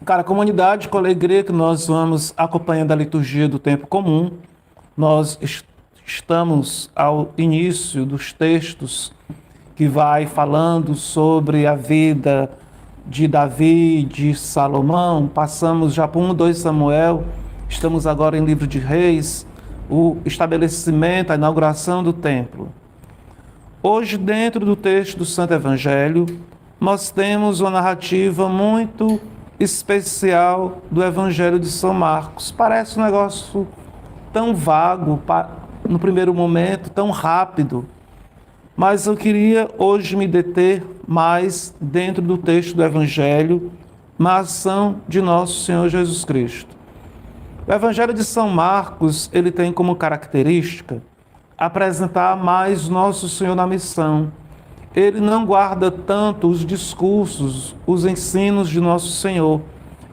Cara, comunidade, com alegria que nós vamos acompanhando a liturgia do tempo comum, nós estamos ao início dos textos que vai falando sobre a vida de Davi, de Salomão, passamos já por 2 Samuel, estamos agora em livro de Reis, o estabelecimento, a inauguração do templo. Hoje, dentro do texto do Santo Evangelho, nós temos uma narrativa muito especial do Evangelho de São Marcos. Parece um negócio tão vago, no primeiro momento, tão rápido, mas eu queria hoje me deter mais dentro do texto do Evangelho, na ação de nosso Senhor Jesus Cristo. O Evangelho de São Marcos, ele tem como característica apresentar mais nosso Senhor na missão. Ele não guarda tanto os discursos, os ensinos de nosso Senhor.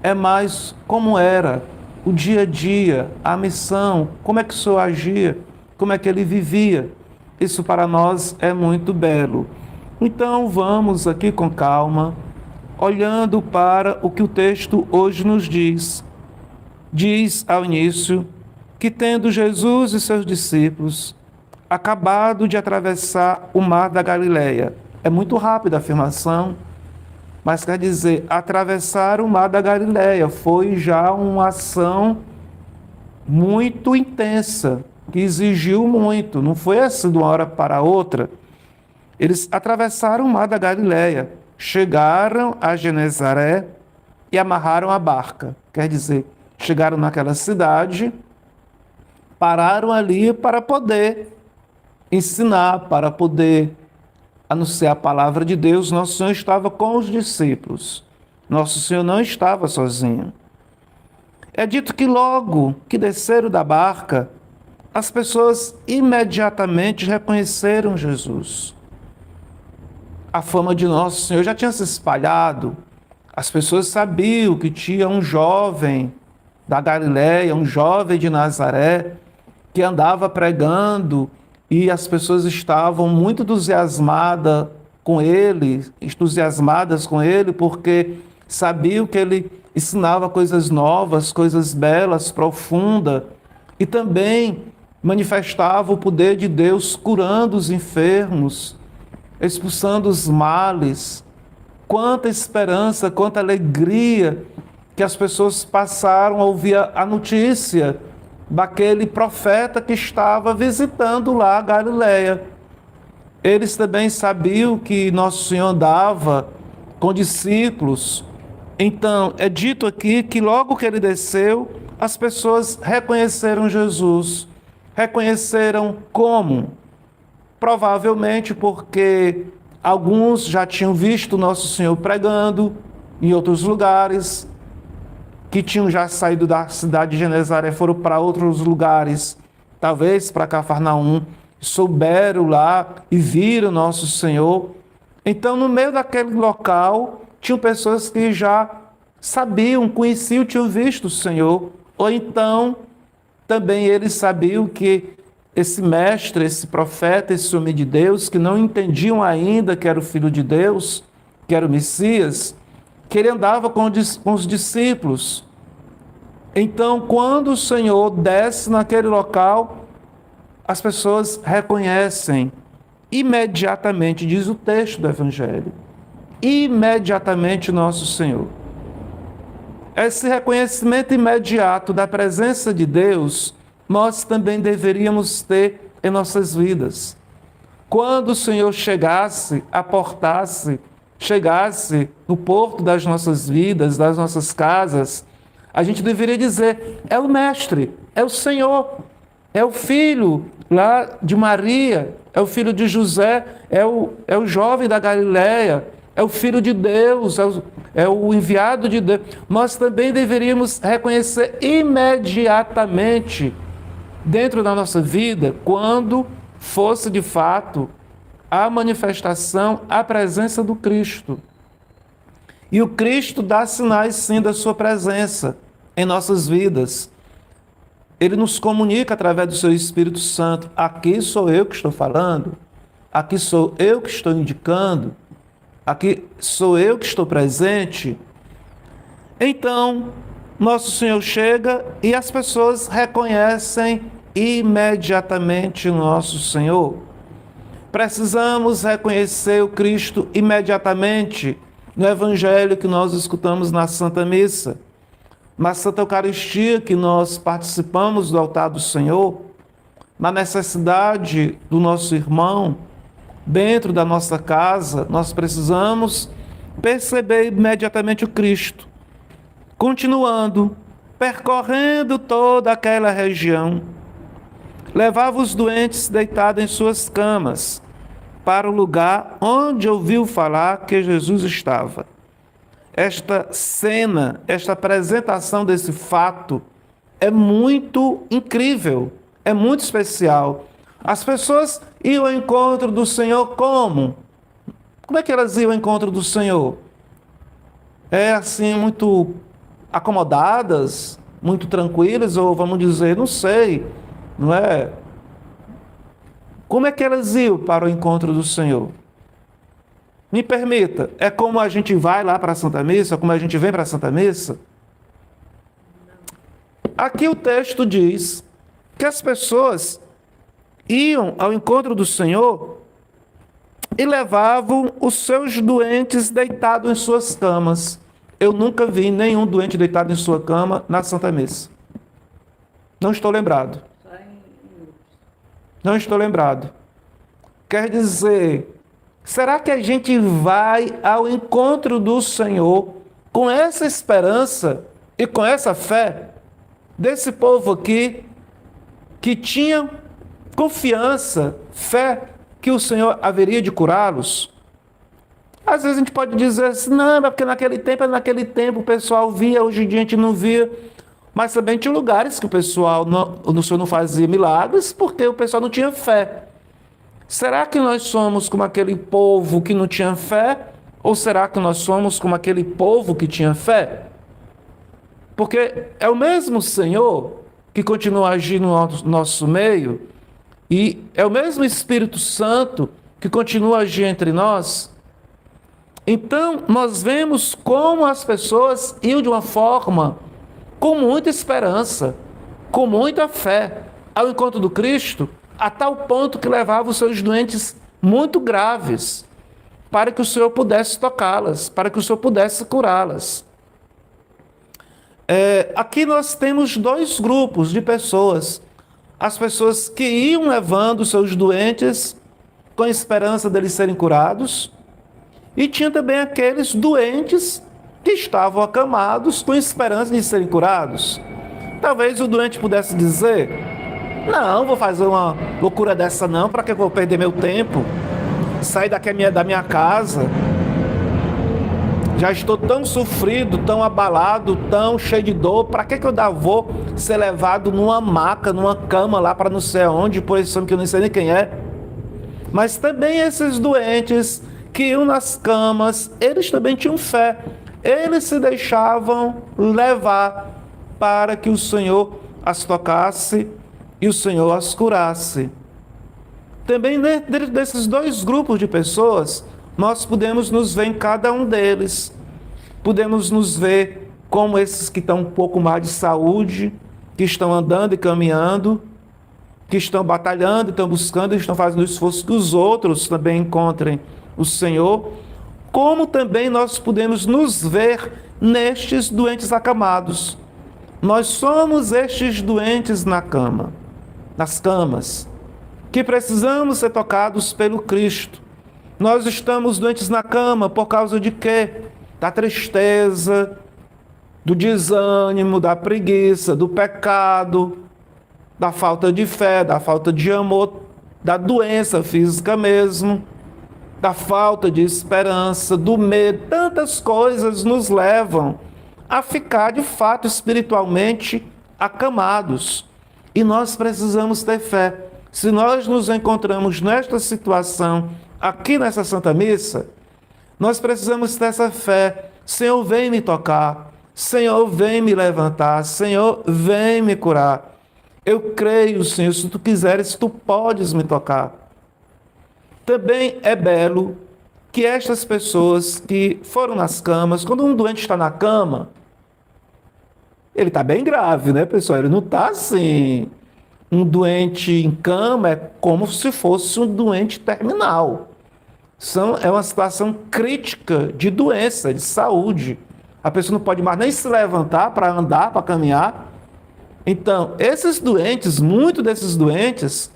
É mais como era o dia a dia, a missão, como é que o Senhor agia, como é que ele vivia. Isso para nós é muito belo. Então vamos aqui com calma, olhando para o que o texto hoje nos diz. Diz ao início que, tendo Jesus e seus discípulos acabado de atravessar o mar da Galileia. É muito rápida a afirmação, mas quer dizer, atravessar o mar da Galileia foi já uma ação muito intensa, que exigiu muito, não foi assim de uma hora para outra. Eles atravessaram o mar da Galileia, chegaram a Genezaré e amarraram a barca. Quer dizer, chegaram naquela cidade, pararam ali para poder ensinar, para poder anunciar a palavra de Deus. Nosso Senhor estava com os discípulos. Nosso Senhor não estava sozinho. É dito que logo que desceram da barca, as pessoas imediatamente reconheceram Jesus. A fama de Nosso Senhor já tinha se espalhado. As pessoas sabiam que tinha um jovem da Galileia, um jovem de Nazaré, que andava pregando, e as pessoas estavam muito entusiasmadas com ele, porque sabiam que ele ensinava coisas novas, coisas belas, profundas, e também manifestava o poder de Deus curando os enfermos, expulsando os males. Quanta esperança, quanta alegria que as pessoas passaram a ouvir a notícia daquele profeta que estava visitando lá a Galileia. Eles também sabiam que Nosso Senhor andava com discípulos. Então, é dito aqui que logo que ele desceu, as pessoas reconheceram Jesus. Reconheceram como? Provavelmente porque alguns já tinham visto Nosso Senhor pregando em outros lugares, que tinham já saído da cidade de Genezaré, foram para outros lugares, talvez para Cafarnaum, souberam lá e viram Nosso Senhor. Então, no meio daquele local, tinham pessoas que já sabiam, conheciam, tinham visto o Senhor, ou então também eles sabiam que esse mestre, esse profeta, esse homem de Deus, que não entendiam ainda que era o Filho de Deus, que era o Messias, que ele andava com os discípulos. Então, quando o Senhor desce naquele local, as pessoas reconhecem imediatamente, diz o texto do Evangelho, imediatamente nosso Senhor. Esse reconhecimento imediato da presença de Deus, nós também deveríamos ter em nossas vidas. Quando o Senhor chegasse, aportasse, chegasse no porto das nossas vidas, das nossas casas, a gente deveria dizer: é o Mestre, é o Senhor, é o Filho lá de Maria, é o filho de José, é o jovem da Galileia, é o Filho de Deus, é o enviado de Deus. Nós também deveríamos reconhecer imediatamente dentro da nossa vida, quando fosse de fato a manifestação, a presença do Cristo. E o Cristo dá sinais, sim, da sua presença em nossas vidas. Ele nos comunica através do seu Espírito Santo. Aqui sou eu que estou falando, aqui sou eu que estou indicando, aqui sou eu que estou presente. Então, nosso Senhor chega e as pessoas reconhecem imediatamente nosso Senhor. Precisamos reconhecer o Cristo imediatamente no Evangelho que nós escutamos na Santa Missa, na Santa Eucaristia que nós participamos do altar do Senhor, na necessidade do nosso irmão, dentro da nossa casa, nós precisamos perceber imediatamente o Cristo. Continuando, percorrendo toda aquela região, levava os doentes deitados em suas camas para o lugar onde ouviu falar que Jesus estava. Esta cena, esta apresentação desse fato é muito incrível, é muito especial. As pessoas iam ao encontro do Senhor como? Como é que elas iam ao encontro do Senhor? É assim, muito acomodadas, muito tranquilas, ou vamos dizer, não sei, não é? Como é que elas iam para o encontro do Senhor? Me permita, é como a gente vai lá para a Santa Missa, como a gente vem para a Santa Missa? Aqui o texto diz que as pessoas iam ao encontro do Senhor e levavam os seus doentes deitados em suas camas. Eu nunca vi nenhum doente deitado em sua cama na Santa Missa. Não estou lembrado. Não estou lembrado. Quer dizer, será que a gente vai ao encontro do Senhor com essa esperança e com essa fé desse povo aqui que tinha confiança, fé que o Senhor haveria de curá-los? Às vezes a gente pode dizer assim, não, porque naquele tempo o pessoal via, hoje em dia a gente não via. Mas também tinha lugares que o pessoal, o Senhor não fazia milagres porque o pessoal não tinha fé. Será que nós somos como aquele povo que não tinha fé? Ou será que nós somos como aquele povo que tinha fé? Porque é o mesmo Senhor que continua agindo no nosso meio e é o mesmo Espírito Santo que continua a agir entre nós. Então, nós vemos como as pessoas iam de uma forma com muita esperança, com muita fé, ao encontro do Cristo, a tal ponto que levava os seus doentes muito graves, para que o Senhor pudesse tocá-las, para que o Senhor pudesse curá-las. Aqui nós temos dois grupos de pessoas. As pessoas que iam levando os seus doentes com a esperança deles serem curados, e tinha também aqueles doentes que estavam acamados com esperança de serem curados. Talvez o doente pudesse dizer, não, vou fazer uma loucura dessa não, para que eu vou perder meu tempo, sair da minha casa, já estou tão sofrido, tão abalado, tão cheio de dor, para que eu vou ser levado numa maca, numa cama lá para não sei onde, posição que eu não sei nem quem é. Mas também esses doentes que iam nas camas, eles também tinham fé. Eles se deixavam levar para que o Senhor as tocasse e o Senhor as curasse. Também dentro desses dois grupos de pessoas, nós podemos nos ver em cada um deles. Podemos nos ver como esses que estão um pouco mais de saúde, que estão andando e caminhando, que estão batalhando, estão buscando, estão fazendo o esforço que os outros também encontrem o Senhor, como também nós podemos nos ver nestes doentes acamados. Nós somos estes doentes na cama, nas camas, que precisamos ser tocados pelo Cristo. Nós estamos doentes na cama por causa de quê? Da tristeza, do desânimo, da preguiça, do pecado, da falta de fé, da falta de amor, da doença física mesmo, da falta de esperança, do medo. Tantas coisas nos levam a ficar de fato espiritualmente acamados. E nós precisamos ter fé. Se nós nos encontramos nesta situação, aqui nessa Santa Missa, nós precisamos ter essa fé. Senhor, vem me tocar. Senhor, vem me levantar. Senhor, vem me curar. Eu creio, Senhor, se tu quiseres, tu podes me tocar. Também é belo que estas pessoas que foram nas camas, quando um doente está na cama, Ele está bem grave, né, pessoal? Ele não está assim. Um doente em cama é como se fosse um doente terminal. É uma situação crítica de doença, de saúde. A pessoa não pode mais nem se levantar para andar, para caminhar. Então, esses doentes, muitos desses doentes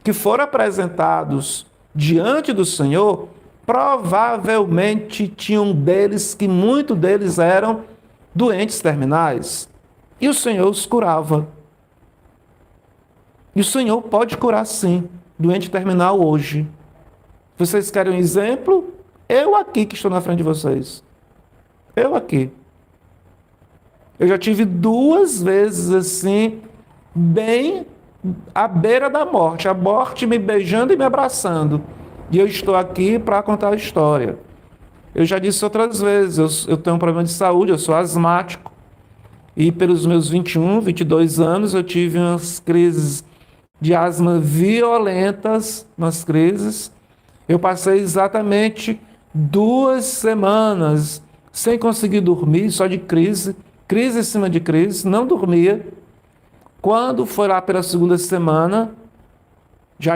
que foram apresentados diante do Senhor, provavelmente tinham deles que muitos deles eram doentes terminais. E o Senhor os curava. E o Senhor pode curar sim, doente terminal hoje. Vocês querem um exemplo? Eu aqui que estou na frente de vocês. Eu aqui. Eu já tive 2 vezes assim, bem à beira da morte. A morte me beijando e me abraçando. E eu estou aqui para contar a história. Eu já disse outras vezes, eu tenho um problema de saúde, eu sou asmático. E pelos meus 21, 22 anos, eu tive umas crises de asma violentas, umas crises. Eu passei exatamente 2 semanas sem conseguir dormir, só de crise em cima de crise, não dormia. Quando foi lá pela 2ª semana, já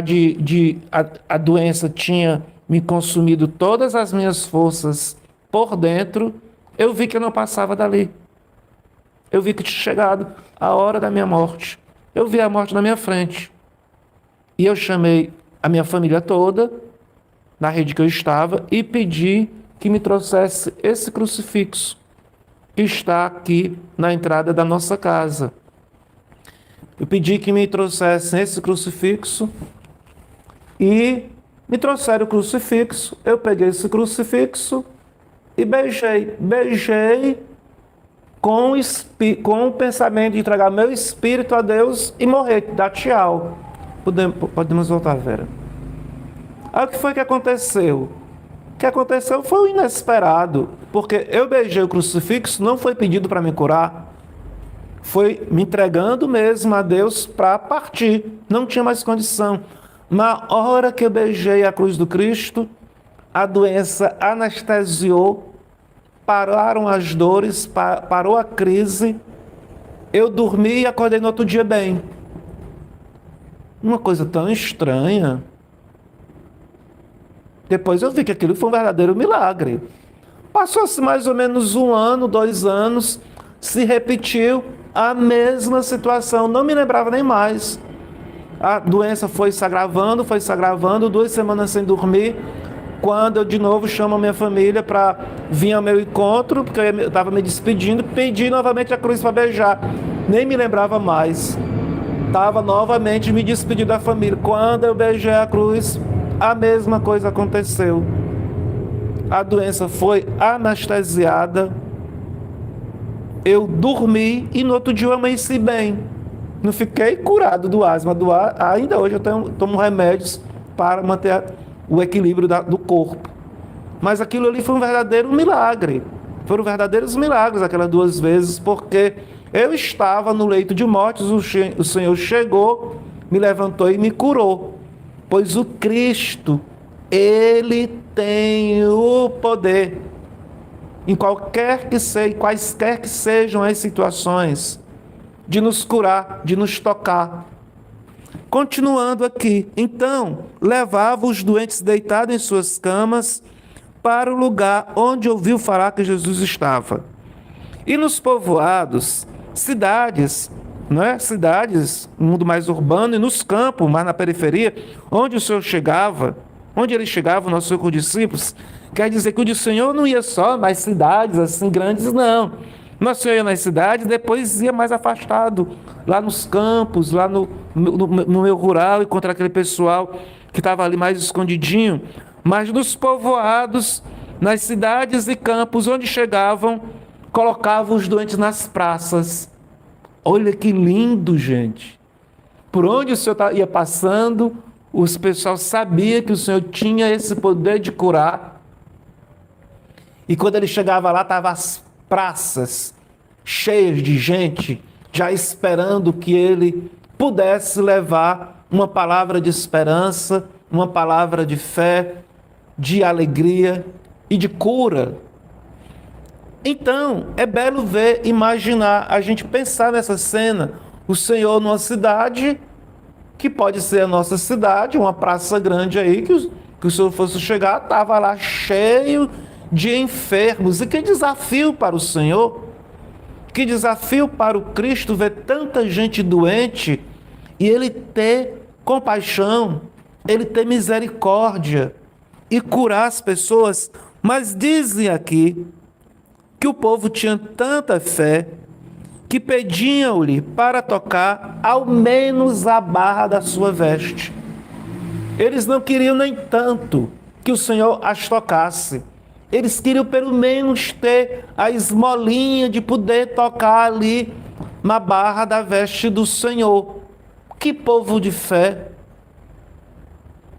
a doença tinha me consumido todas as minhas forças por dentro, eu vi que eu não passava dali. Eu vi que tinha chegado a hora da minha morte. Eu vi a morte na minha frente. E eu chamei a minha família toda, na rede que eu estava, e pedi que me trouxesse esse crucifixo que está aqui na entrada da nossa casa. Eu pedi que me trouxessem esse crucifixo e me trouxeram o crucifixo. Eu peguei esse crucifixo e beijei. Beijei com o pensamento de entregar meu espírito a Deus e morrer, dar tchau. Podemos voltar, Vera. Aí o que foi que aconteceu? O que aconteceu foi o inesperado, porque eu beijei o crucifixo, não foi pedido para me curar, foi me entregando mesmo a Deus para partir, não tinha mais condição. Na hora que eu beijei a cruz do Cristo, a doença anestesiou, pararam as dores, parou a crise, eu dormi e acordei no outro dia bem. Uma coisa tão estranha. Depois eu vi que aquilo foi um verdadeiro milagre. Passou-se mais ou menos 1 ano, 2 anos, se repetiu a mesma situação, não me lembrava nem mais. A doença foi se agravando, 2 semanas sem dormir, quando eu de novo chamo a minha família para vir ao meu encontro, porque eu estava me despedindo, pedi novamente a cruz para beijar, nem me lembrava mais. Estava novamente me despedindo da família. Quando eu beijei a cruz, a mesma coisa aconteceu. A doença foi anestesiada. Eu dormi e no outro dia eu amanheci bem. Não fiquei curado do asma. Ainda hoje eu tomo remédios para manter o equilíbrio do corpo. Mas aquilo ali foi um verdadeiro milagre. Foram verdadeiros milagres aquelas 2 vezes, porque eu estava no leito de morte, o Senhor chegou, me levantou e me curou. Pois o Cristo, Ele tem o poder, em quaisquer que sejam as situações, de nos curar, de nos tocar. Continuando aqui, então, levava os doentes deitados em suas camas para o lugar onde ouviu falar que Jesus estava. E nos povoados, cidades, né? Cidades, no mundo mais urbano, e nos campos, mais na periferia, onde o Senhor chegava, onde ele chegava, o nosso Senhor com os discípulos, quer dizer que o Senhor não ia só nas cidades assim grandes, não. Nosso Senhor ia nas cidades, depois ia mais afastado, lá nos campos, lá no meio rural, encontrar aquele pessoal que estava ali mais escondidinho. Mas nos povoados, nas cidades e campos, onde chegavam, colocavam os doentes nas praças. Olha que lindo, gente. Por onde o Senhor ia passando, os pessoal sabia que o Senhor tinha esse poder de curar. E quando ele chegava lá, estavam as praças cheias de gente, já esperando que ele pudesse levar uma palavra de esperança, uma palavra de fé, de alegria e de cura. Então, é belo ver, imaginar, a gente pensar nessa cena, o Senhor numa cidade, que pode ser a nossa cidade, uma praça grande aí, que o Senhor fosse chegar, estava lá cheio de enfermos. E que desafio para o Senhor, que desafio para o Cristo ver tanta gente doente e Ele ter compaixão, Ele ter misericórdia e curar as pessoas. Mas dizem aqui que o povo tinha tanta fé que pediam-lhe para tocar ao menos a barra da sua veste. Eles não queriam nem tanto que o Senhor as tocasse. Eles queriam pelo menos ter a esmolinha de poder tocar ali na barra da veste do Senhor. Que povo de fé!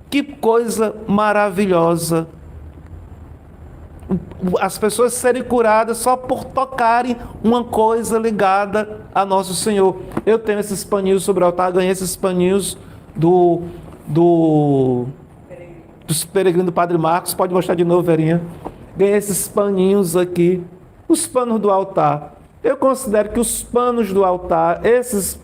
Que coisa maravilhosa! As pessoas serem curadas só por tocarem uma coisa ligada a nosso Senhor. Eu tenho esses paninhos sobre o altar, ganhei esses paninhos dos peregrinos do Padre Marcos. Pode mostrar de novo, Verinha. Ganhei esses paninhos aqui, os panos do altar. Eu considero que os panos do altar, esses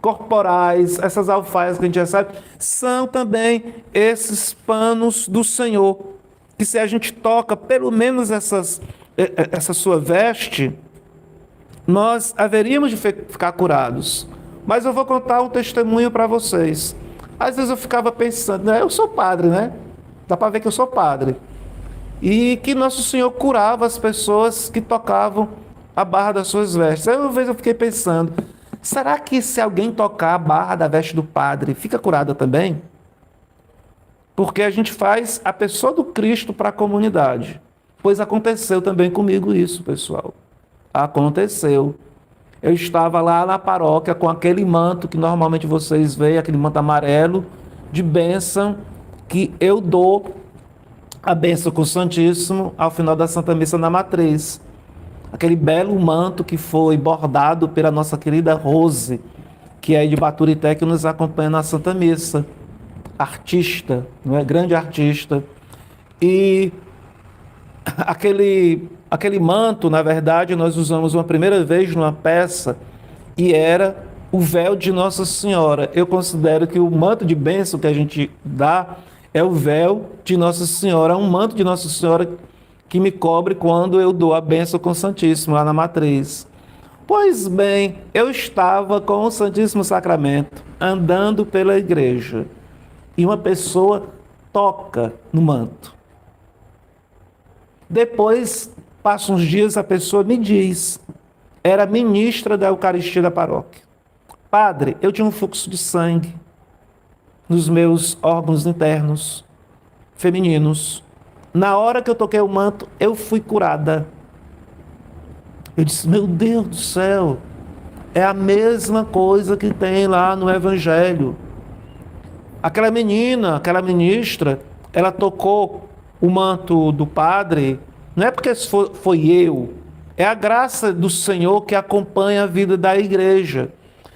corporais, essas alfaias que a gente recebe, são também esses panos do Senhor. Que se a gente toca pelo menos essa sua veste, nós haveríamos de ficar curados. Mas eu vou contar um testemunho para vocês. Às vezes eu ficava pensando, né? Eu sou padre, né? Dá para ver que eu sou padre. E que Nosso Senhor curava as pessoas que tocavam a barra das suas vestes. Aí uma vez eu fiquei pensando, será que se alguém tocar a barra da veste do padre, fica curada também? Porque a gente faz a pessoa do Cristo para a comunidade. Pois aconteceu também comigo isso, pessoal. Aconteceu. Eu estava lá na paróquia com aquele manto que normalmente vocês veem, aquele manto amarelo de bênção, que eu dou a bênção com o Santíssimo ao final da Santa Missa na Matriz. Aquele belo manto que foi bordado pela nossa querida Rose, que é de Baturité, que nos acompanha na Santa Missa. Artista, não é? Grande artista. E aquele manto, na verdade, nós usamos uma primeira vez numa peça e era o véu de Nossa Senhora. Eu considero que o manto de bênção que a gente dá é o véu de Nossa Senhora, é um manto de Nossa Senhora que me cobre quando eu dou a bênção com o Santíssimo lá na Matriz. Pois bem, eu estava com o Santíssimo Sacramento, andando pela igreja, e uma pessoa toca no manto. Depois, passa uns dias, a pessoa me diz, era ministra da Eucaristia da paróquia: padre, eu tinha um fluxo de sangue nos meus órgãos internos femininos. Na hora que eu toquei o manto, eu fui curada. Eu disse, meu Deus do céu, é a mesma coisa que tem lá no Evangelho. Aquela menina, aquela ministra, ela tocou o manto do padre, não é porque foi eu, é a graça do Senhor que acompanha a vida da igreja.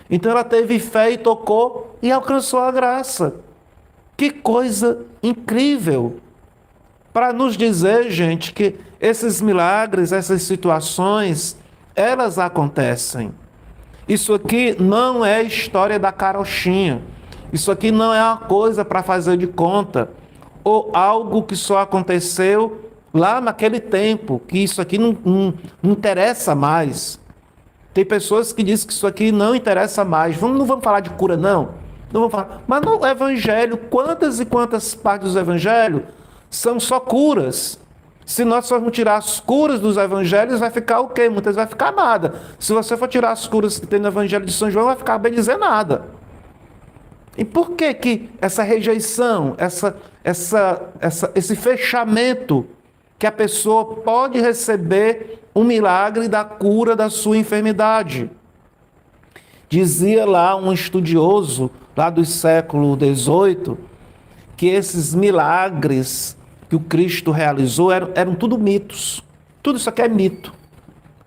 Então ela teve fé e tocou e alcançou a graça. Que coisa incrível! Para nos dizer, gente, que esses milagres, essas situações, elas acontecem. Isso aqui não é história da carochinha. Isso aqui não é uma coisa para fazer de conta, ou algo que só aconteceu lá naquele tempo, que isso aqui não interessa mais. Tem pessoas que dizem que isso aqui não interessa mais. Não vamos falar de cura, não. Não vamos falar. Mas no Evangelho, quantas e quantas partes do Evangelho são só curas? Se nós formos tirar as curas dos Evangelhos, vai ficar o quê? Muitas vai ficar nada. Se você for tirar as curas que tem no Evangelho de São João, vai ficar bem dizer nada. E por que essa rejeição, esse fechamento, que a pessoa pode receber um milagre da cura da sua enfermidade? Dizia lá um estudioso, lá do século XVIII, que esses milagres que o Cristo realizou eram tudo mitos. Tudo isso aqui é mito.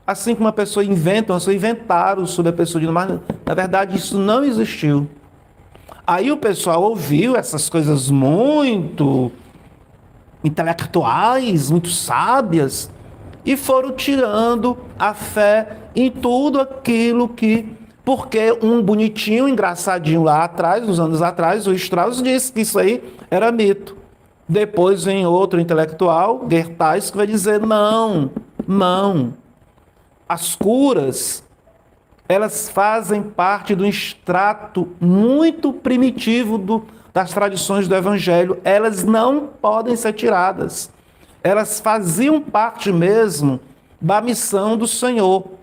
Assim como uma pessoa inventaram sobre a pessoa de mas na verdade isso não existiu. Aí o pessoal ouviu essas coisas muito intelectuais, muito sábias, e foram tirando a fé em tudo aquilo que... Porque um bonitinho, engraçadinho lá atrás, uns anos atrás, o Strauss disse que isso aí era mito. Depois vem outro intelectual, Gertais, que vai dizer, não, não. As curas, elas fazem parte do extrato muito primitivo das tradições do Evangelho. Elas não podem ser tiradas. Elas faziam parte mesmo da missão do Senhor.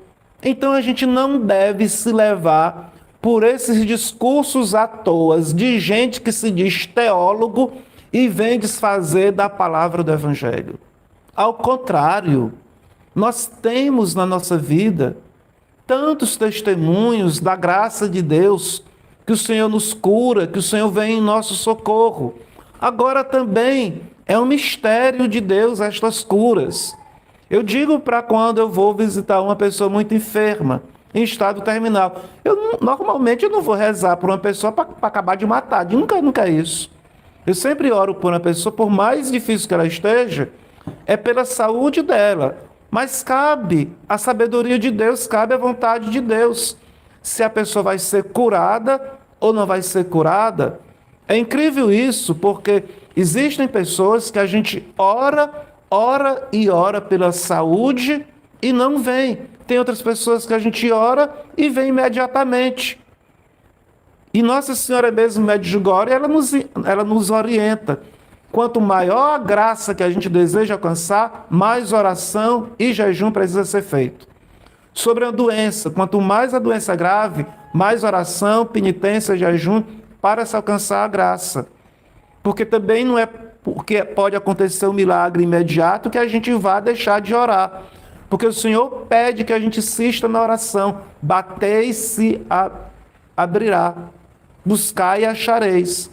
Então a gente não deve se levar por esses discursos à toa de gente que se diz teólogo e vem desfazer da palavra do Evangelho. Ao contrário, nós temos na nossa vida tantos testemunhos da graça de Deus, que o Senhor nos cura, que o Senhor vem em nosso socorro. Agora também é um mistério de Deus estas curas. Eu digo para quando eu vou visitar uma pessoa muito enferma, em estado terminal. Normalmente eu não vou rezar por uma pessoa para acabar de matar. Nunca é isso. Eu sempre oro por uma pessoa, por mais difícil que ela esteja, é pela saúde dela. Mas cabe a sabedoria de Deus, cabe a vontade de Deus. Se a pessoa vai ser curada ou não vai ser curada. É incrível isso, porque existem pessoas que a gente ora e ora pela saúde e não vem. Tem outras pessoas que a gente ora e vem imediatamente. E Nossa Senhora mesmo, Medjugorje, ela nos orienta. Quanto maior a graça que a gente deseja alcançar, mais oração e jejum precisa ser feito. Sobre a doença, quanto mais a doença grave, mais oração, penitência, jejum para se alcançar a graça. Porque também não é porque pode acontecer um milagre imediato que a gente vá deixar de orar. Porque o Senhor pede que a gente insista na oração. Batei se abrirá. Buscai e achareis.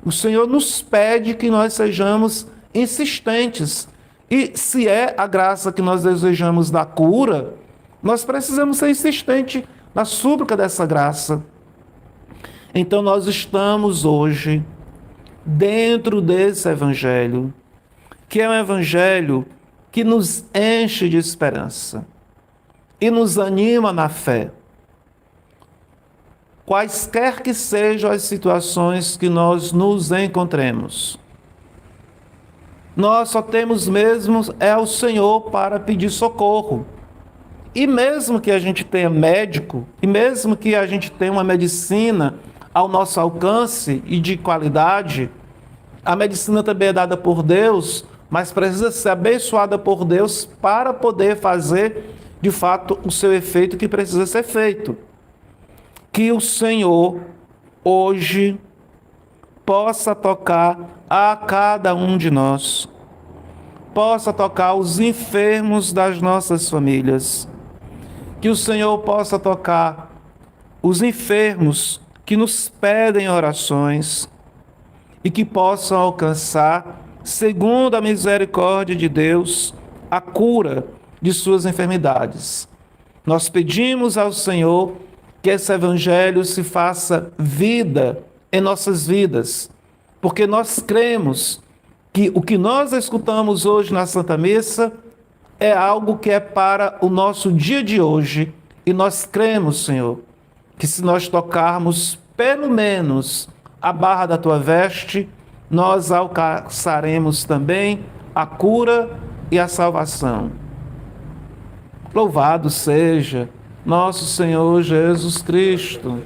O Senhor nos pede que nós sejamos insistentes. E se é a graça que nós desejamos da cura, nós precisamos ser insistentes na súplica dessa graça. Então nós estamos hoje dentro desse Evangelho, que é um Evangelho que nos enche de esperança e nos anima na fé. Quaisquer que sejam as situações que nós nos encontremos, nós só temos mesmo o Senhor para pedir socorro. E mesmo que a gente tenha médico, e mesmo que a gente tenha uma medicina ao nosso alcance e de qualidade, a medicina também é dada por Deus, mas precisa ser abençoada por Deus para poder fazer, de fato, o seu efeito que precisa ser feito. Que o Senhor, hoje, possa tocar a cada um de nós, possa tocar os enfermos das nossas famílias, que o Senhor possa tocar os enfermos que nos pedem orações e que possam alcançar, segundo a misericórdia de Deus, a cura de suas enfermidades. Nós pedimos ao Senhor que esse Evangelho se faça vida em nossas vidas, porque nós cremos que o que nós escutamos hoje na Santa Missa é algo que é para o nosso dia de hoje, e nós cremos, Senhor, que se nós tocarmos pelo menos a barra da Tua veste, nós alcançaremos também a cura e a salvação. Louvado seja nosso Senhor Jesus Cristo.